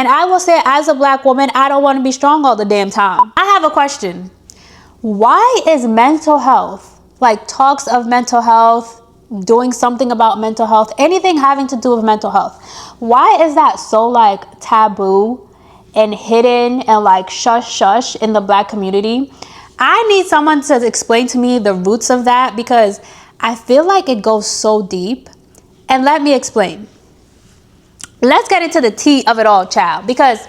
And I will say, as a black woman, I don't want to be strong all the damn time. I have a question. Why is mental health, like talks of mental health, doing something about mental health, anything having to do with mental health, why is that so like taboo and hidden and like shush in the black community? I need someone to explain to me the roots of that, because I feel like it goes so deep. And let me explain. Let's get into the tea of it all, child. Because,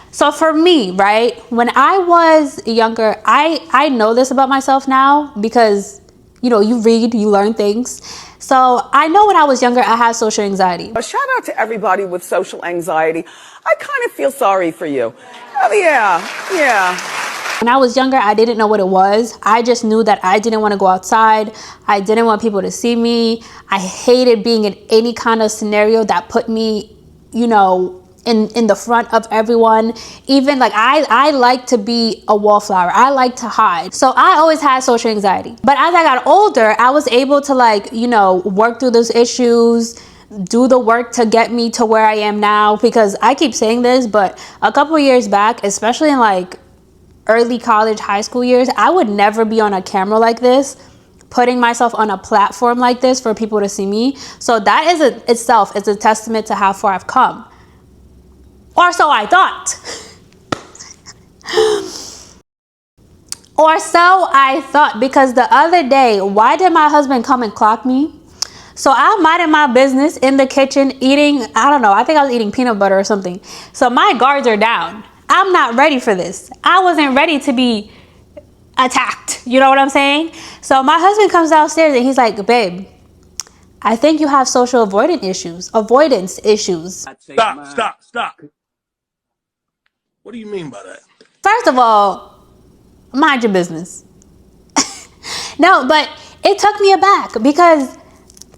so for me, right, when I was younger, I know this about myself now because, you know, you read, you learn things. So I know when I was younger, I had social anxiety. A shout out to everybody with social anxiety. I kind of feel sorry for you. Oh, yeah. When I was younger, I didn't know what it was. I just knew that I didn't want to go outside. I didn't want people to see me. I hated being in any kind of scenario that put me, you know, in the front of everyone. Even like I like to be a wallflower. I like to hide. So I always had social anxiety. But as I got older, I was able to, like, you know, work through those issues, do the work to get me to where I am now. Because I keep saying this, but a couple of years back, especially in like early college, high school years, I would never be on a camera like this, putting myself on a platform like this for people to see me. So that is itself is a testament to how far I've come. Or so I thought. Or so I thought, because the other day, why did my husband come and clock me? So I'm minding my business in the kitchen eating, I don't know, I think I was eating peanut butter or something. So my guards are down. I'm not ready for this. I wasn't ready to be attacked. You know what I'm saying? So my husband comes downstairs and he's like, babe, I think you have social avoidance issues. Stop. What do you mean by that? First of all, mind your business. No, but it took me aback, because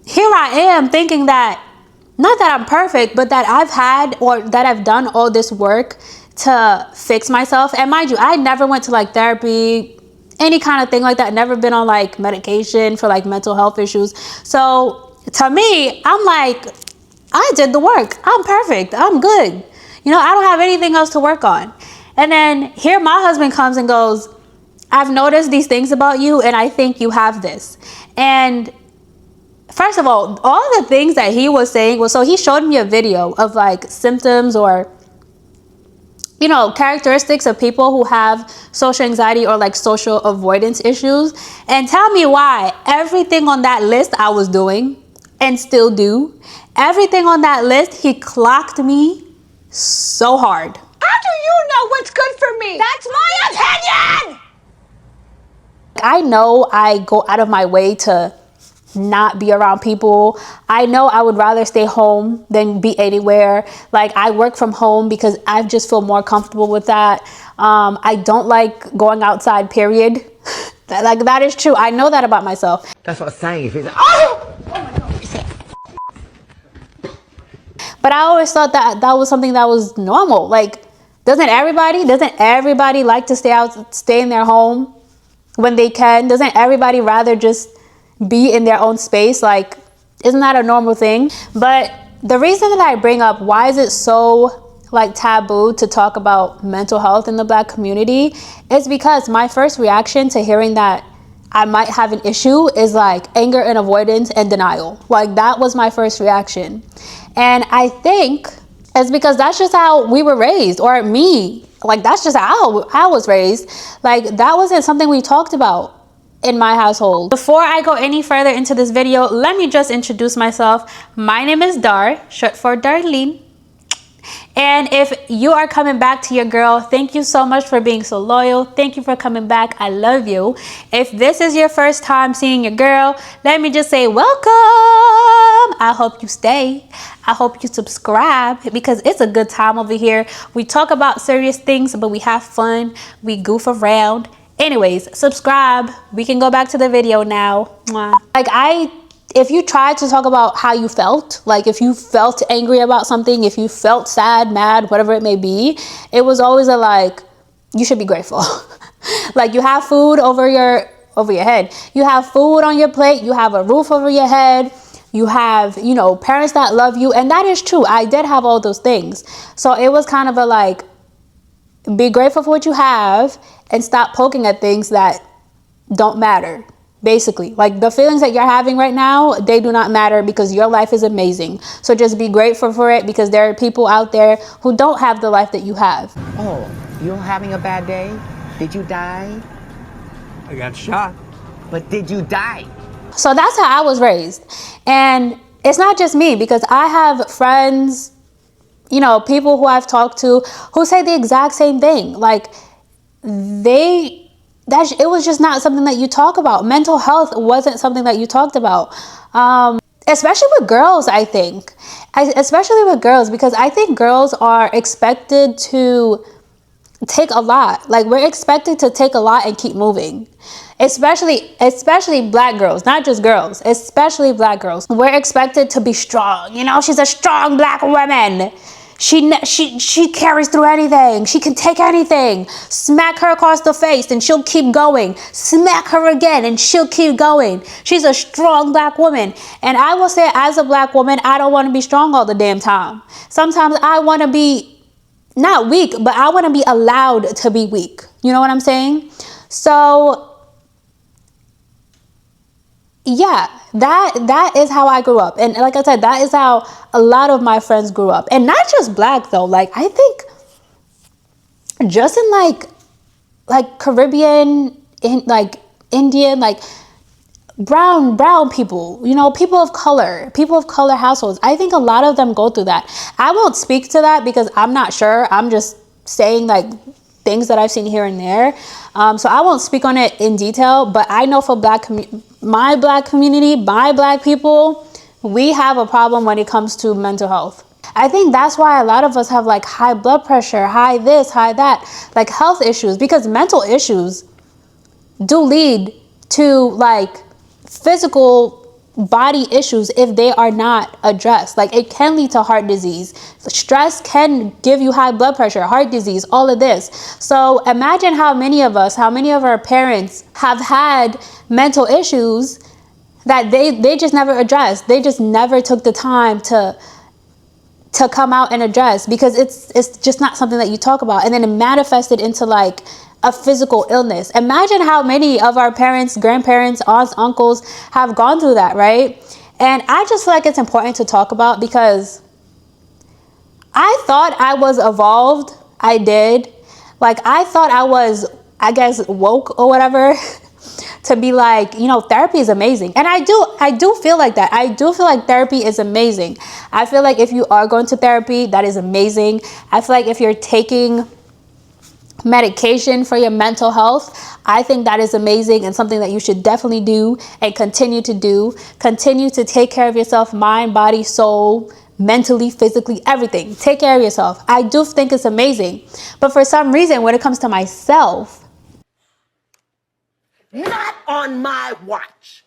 here I am thinking that, not that I'm perfect, but that I've had, or that I've done all this work to fix myself. And mind you, I never went to like therapy, any kind of thing like that. Never been on like medication for like mental health issues. So to me, I'm like, I did the work. I'm perfect. I'm good. You know, I don't have anything else to work on. And then here my husband comes and goes, I've noticed these things about you and I think you have this. And first of all the things that he was saying was, so he showed me a video of like symptoms or, you know, characteristics of people who have social anxiety or like social avoidance issues. And tell me why everything on that list I was doing and still do. Everything on that list, he clocked me so hard. How do you know what's good for me? That's my opinion! I know I go out of my way to not be around people. I know I would rather stay home than be anywhere. Like, I work from home because I just feel more comfortable with that. I don't like going outside, period. Like, that is true. I know that about myself. That's what I'm saying. If it's, oh! But I always thought that that was something that was normal. Like, doesn't everybody like to stay in their home when they can? Doesn't everybody rather just be in their own space? Like, isn't that a normal thing? But the reason that I bring up why is it so like taboo to talk about mental health in the Black community is because my first reaction to hearing that I might have an issue is like anger and avoidance and denial. Like, that was my first reaction. And I think it's because that's just how we were raised, or me. Like, that's just how I was raised. Like, that wasn't something we talked about in my household. Before I go any further into this video, let me just introduce myself. My name is Dar, short for Darlene. And if you are coming back to your girl, thank you so much for being so loyal. Thank you for coming back. I love you. If this is your first time seeing your girl, let me just say welcome. I hope you stay. I hope you subscribe, because it's a good time over here. We talk about serious things, but we have fun. We goof around. Anyways, subscribe. We can go back to the video now. Mwah. If you tried to talk about how you felt, like if you felt angry about something, if you felt sad, mad, whatever it may be, it was always a like, you should be grateful. Like, you have food over your head. You have food on your plate. You have a roof over your head. You have, you know, parents that love you. And that is true. I did have all those things. So it was kind of a like, be grateful for what you have and stop poking at things that don't matter. Basically, like the feelings that you're having right now, they do not matter because your life is amazing. So just be grateful for it because there are people out there who don't have the life that you have. Oh, you're having a bad day? Did you die? I got shot. But did you die? So that's how I was raised. And it's not just me because I have friends, you know, people who I've talked to who say the exact same thing. Like it was just not something that you talk about. Mental health wasn't something that you talked about. Especially with girls, I think. Especially with girls, because I think girls are expected to take a lot. Like we're expected to take a lot and keep moving. Especially black girls, not just girls, especially black girls. We're expected to be strong. You know, she's a strong black woman. She carries through anything. She can take anything. Smack her across the face and she'll keep going. Smack her again and she'll keep going. She's a strong black woman. And I will say, as a black woman, I don't want to be strong all the damn time. Sometimes I want to be not weak, but I want to be allowed to be weak. You know what I'm saying? So yeah, that is how I grew up. And like I said, that is how a lot of my friends grew up. And not just black though. Like I think just in like Caribbean, in like Indian, like brown people, you know, people of color households. I think a lot of them go through that. I won't speak to that because I'm not sure. I'm just saying like things that I've seen here and there. So I won't speak on it in detail, but I know for my black community, my black people, we have a problem when it comes to mental health. I think that's why a lot of us have like high blood pressure, high this, high that, like health issues, because mental issues do lead to like physical body issues if they are not addressed. Like it can lead to heart disease. Stress can give you high blood pressure, heart disease, all of this. So imagine how many of our parents have had mental issues that they just never addressed. They just never took the time to come out and address because it's just not something that you talk about. And then it manifested into like a physical illness. Imagine how many of our parents, grandparents, aunts, uncles have gone through that, right? And I just feel like it's important to talk about because I thought I was evolved. I did. Like I thought I was, I guess, woke or whatever to be like, you know, therapy is amazing. And I do feel like that. I do feel like therapy is amazing. I feel like if you are going to therapy, that is amazing. I feel like if you're taking medication for your mental health, I think that is amazing and something that you should definitely do and continue to do. Continue to take care of yourself, mind, body, soul, mentally, physically, everything. Take care of yourself. I do think it's amazing. But for some reason, when it comes to myself, Not on my watch.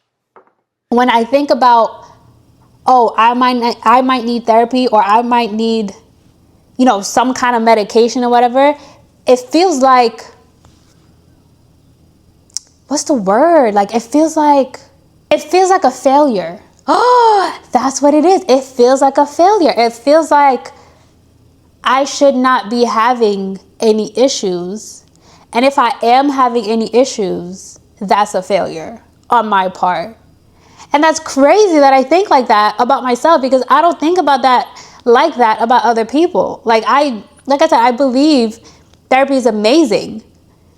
when I think about, oh, I might need therapy or I might need, you know, some kind of medication or whatever, it feels like, what's the word? Like, it feels like a failure. Oh, that's what it is. It feels like a failure. It feels like I should not be having any issues. And if I am having any issues, that's a failure on my part. And that's crazy that I think like that about myself because I don't think about that like that about other people. Like I said, I believe therapy is amazing.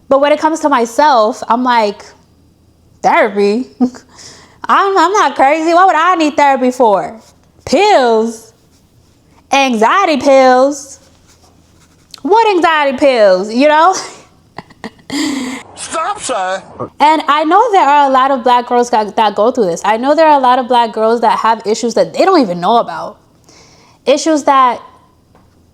But when it comes to myself, I'm like, therapy? I'm not crazy. What would I need therapy for? Pills? Anxiety pills? What anxiety pills, you know? Stop, sir. And I know there are a lot of black girls that go through this. I know there are a lot of black girls that have issues that they don't even know about. Issues that,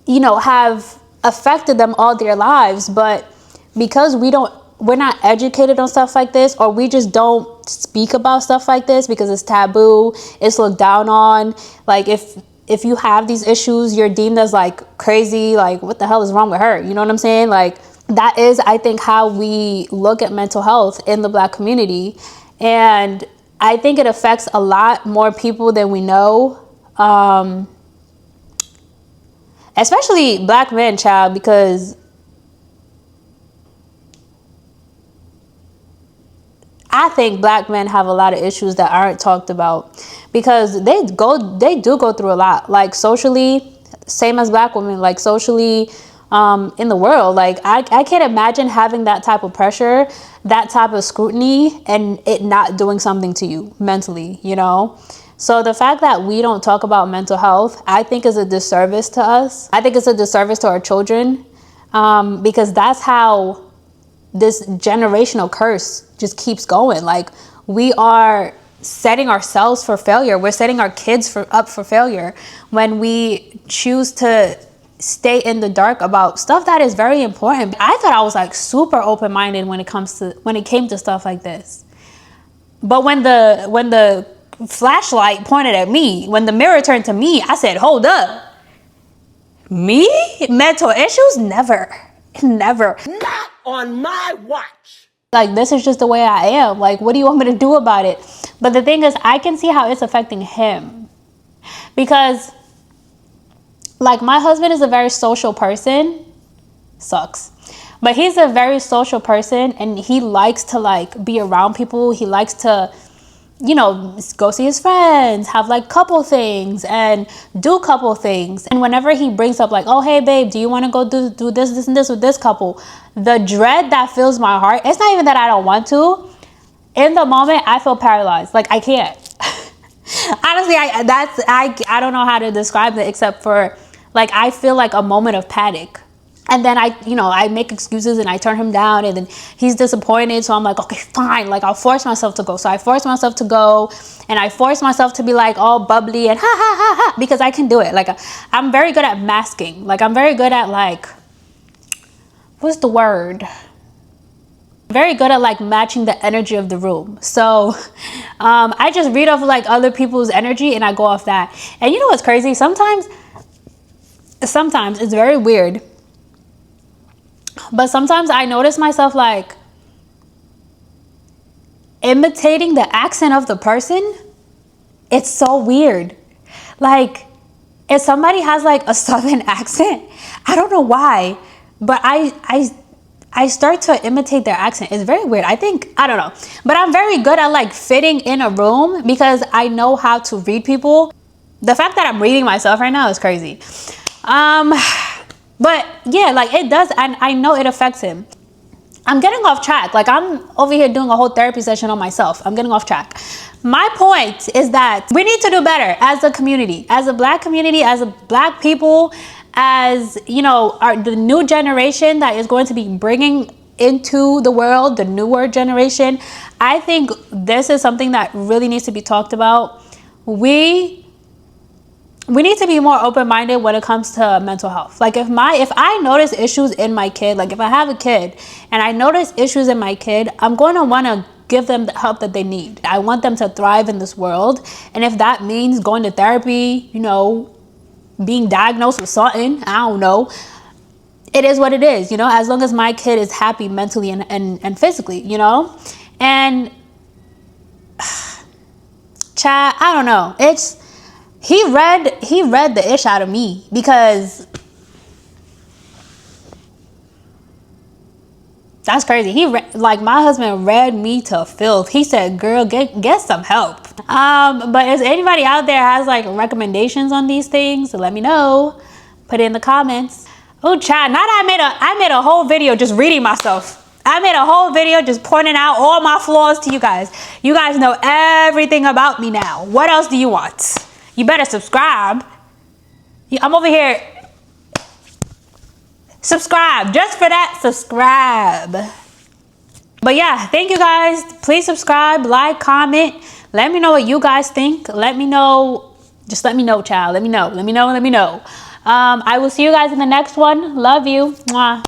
you know, have affected them all their lives. But because we're not educated on stuff like this, or we just don't speak about stuff like this because it's taboo, it's looked down on. Like if you have these issues, you're deemed as like crazy, like what the hell is wrong with her? You know what I'm saying? Like that is, I think, how we look at mental health in the black community. And I think it affects a lot more people than we know. Especially black men, child, because I think black men have a lot of issues that aren't talked about, because they do go through a lot, like socially, same as black women, like socially, in the world. Like I can't imagine having that type of pressure, that type of scrutiny, and it not doing something to you mentally, you know? So the fact that we don't talk about mental health, I think is a disservice to us. I think it's a disservice to our children, because that's how this generational curse just keeps going. Like, we are setting ourselves for failure. We're setting our kids up for failure when we choose to stay in the dark about stuff that is very important. I thought I was like super open-minded when it came to stuff like this. But when the flashlight pointed at me, when the mirror turned to me, I said, hold up. Me? Mental issues? Never. Never. Not on my watch. Like, this is just the way I am. Like, what do you want me to do about it? But the thing is, I can see how it's affecting him. Because, like, my husband is a very social person. Sucks. But he's a very social person, and he likes to, like, be around people. He likes to, you know, go see his friends, have like couple things and do couple things. And whenever he brings up like, oh, hey babe, do you want to go do this and this with this couple? The dread that fills my heart, it's not even that I don't want to. In the moment, I feel paralyzed. Like, I can't. Honestly, I don't know how to describe it, except for like, I feel like a moment of panic. And then I make excuses and I turn him down, and then he's disappointed. So I'm like, okay, fine. Like, I'll force myself to go. So I force myself to go, and I force myself to be like all bubbly and ha ha ha ha, because I can do it. Like, I'm very good at masking. Like, I'm very good at like, what's the word? Very good at like matching the energy of the room. So I just read off like other people's energy and I go off that. And you know what's crazy? Sometimes it's very weird. But sometimes I notice myself like imitating the accent of the person. It's so weird. Like, if somebody has like a southern accent, I don't know why, but I start to imitate their accent. It's very weird. I don't know. But I'm very good at like fitting in a room because I know how to read people. The fact that I'm reading myself right now is crazy. But yeah, like it does, and I know it affects him. I'm getting off track. Like, I'm over here doing a whole therapy session on myself. I'm getting off track. My point is that we need to do better as a community, as a black community, as a black people, as, you know, the new generation that is going to be bringing into the world, the newer generation. I think this is something that really needs to be talked about. We need to be more open-minded when it comes to mental health. Like, if I notice issues in my kid, like if I have a kid and I notice issues in my kid, I'm going to want to give them the help that they need. I want them to thrive in this world. And if that means going to therapy, you know, being diagnosed with something, I don't know. It is what it is, you know, as long as my kid is happy mentally and physically, you know. And Chad, I don't know. He read the ish out of me, because that's crazy. Like, my husband read me to filth. He said, girl, get some help. But if anybody out there has like recommendations on these things, let me know. Put it in the comments. Oh, Chad, now that I made a whole video just reading myself. I made a whole video just pointing out all my flaws to you guys. You guys know everything about me now. What else do you want? You better subscribe. I'm over here. Subscribe. Just for that, subscribe. But yeah, thank you guys. Please subscribe, like, comment. Let me know what you guys think. Let me know. Just let me know, child. Let me know. I will see you guys in the next one. Love you. Mwah.